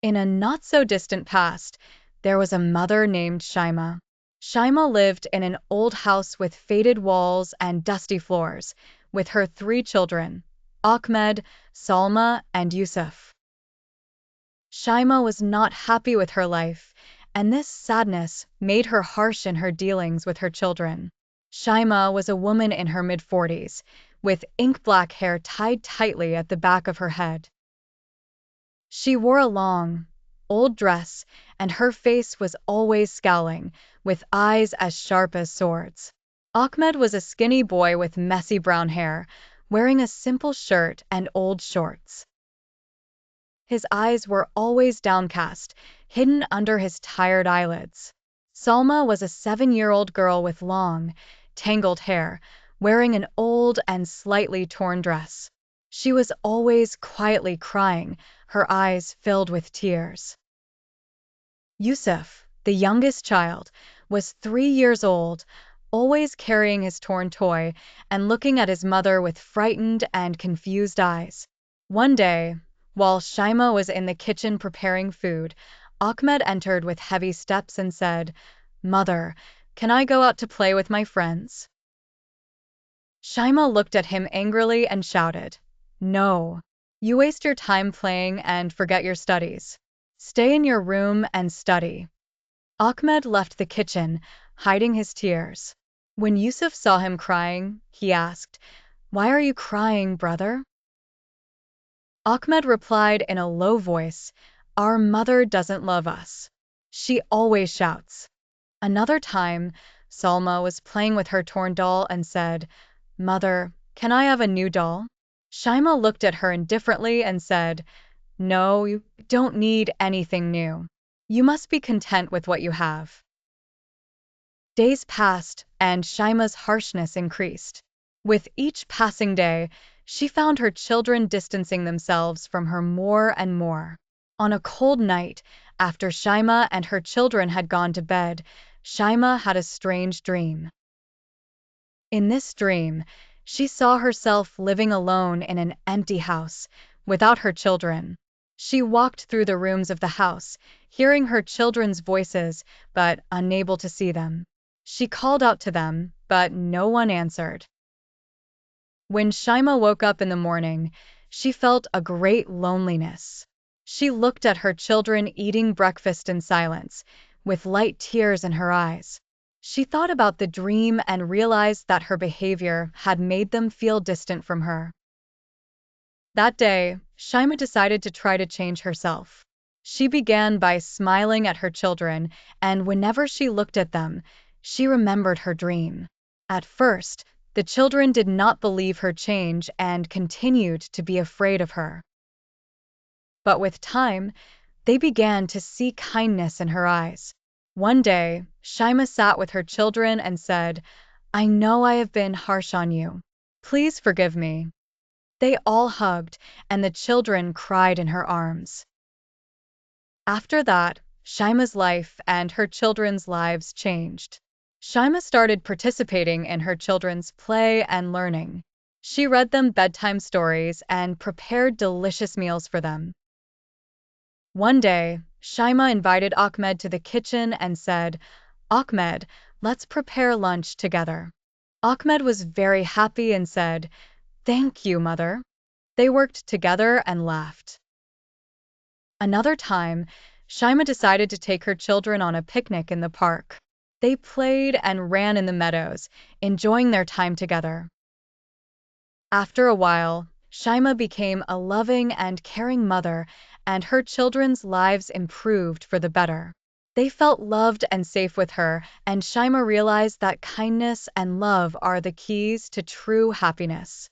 In a not-so-distant past, there was a mother named Shaimaa. Shaimaa lived in an old house with faded walls and dusty floors, with her 3 children, Ahmed, Salma, and Yusuf. Shaimaa was not happy with her life, and this sadness made her harsh in her dealings with her children. Shaimaa was a woman in her mid-40s, with ink-black hair tied tightly at the back of her head. She wore a long, old dress, and her face was always scowling, with eyes as sharp as swords. Ahmed was a skinny boy with messy brown hair, wearing a simple shirt and old shorts. His eyes were always downcast, hidden under his tired eyelids. Salma was a 7-year-old girl with long, tangled hair, wearing an old and slightly torn dress. She was always quietly crying, her eyes filled with tears. Yusuf, the youngest child, was 3 years old, always carrying his torn toy and looking at his mother with frightened and confused eyes. One day, while Shaimaa was in the kitchen preparing food, Ahmed entered with heavy steps and said, "Mother, can I go out to play with my friends?" Shaimaa looked at him angrily and shouted, "No. You waste your time playing and forget your studies. Stay in your room and study." Ahmed left the kitchen, hiding his tears. When Yusuf saw him crying, he asked, "Why are you crying, brother?" Ahmed replied in a low voice, "Our mother doesn't love us. She always shouts." Another time, Salma was playing with her torn doll and said, "Mother, can I have a new doll?" Shaimaa looked at her indifferently and said, "No, you don't need anything new. You must be content with what you have." Days passed, and Shaimaa's harshness increased. With each passing day, she found her children distancing themselves from her more and more. On a cold night, after Shaimaa and her children had gone to bed, Shaimaa had a strange dream. In this dream, she saw herself living alone in an empty house, without her children. She walked through the rooms of the house, hearing her children's voices, but unable to see them. She called out to them, but no one answered. When Shaimaa woke up in the morning, she felt a great loneliness. She looked at her children eating breakfast in silence, with light tears in her eyes. She thought about the dream and realized that her behavior had made them feel distant from her. That day, Shaimaa decided to try to change herself. She began by smiling at her children, and whenever she looked at them, she remembered her dream. At first, the children did not believe her change and continued to be afraid of her. But with time, they began to see kindness in her eyes. One day, Shaimaa sat with her children and said, "I know I have been harsh on you. Please forgive me." They all hugged, and the children cried in her arms. After that, Shaimaa's life and her children's lives changed. Shaimaa started participating in her children's play and learning. She read them bedtime stories and prepared delicious meals for them. One day, Shaimaa invited Ahmed to the kitchen and said, "Ahmed, let's prepare lunch together." Ahmed was very happy and said, "Thank you, mother." They worked together and laughed. Another time, Shaimaa decided to take her children on a picnic in the park. They played and ran in the meadows, enjoying their time together. After a while, Shaimaa became a loving and caring mother, and her children's lives improved for the better. They felt loved and safe with her, and Shaimaa realized that kindness and love are the keys to true happiness.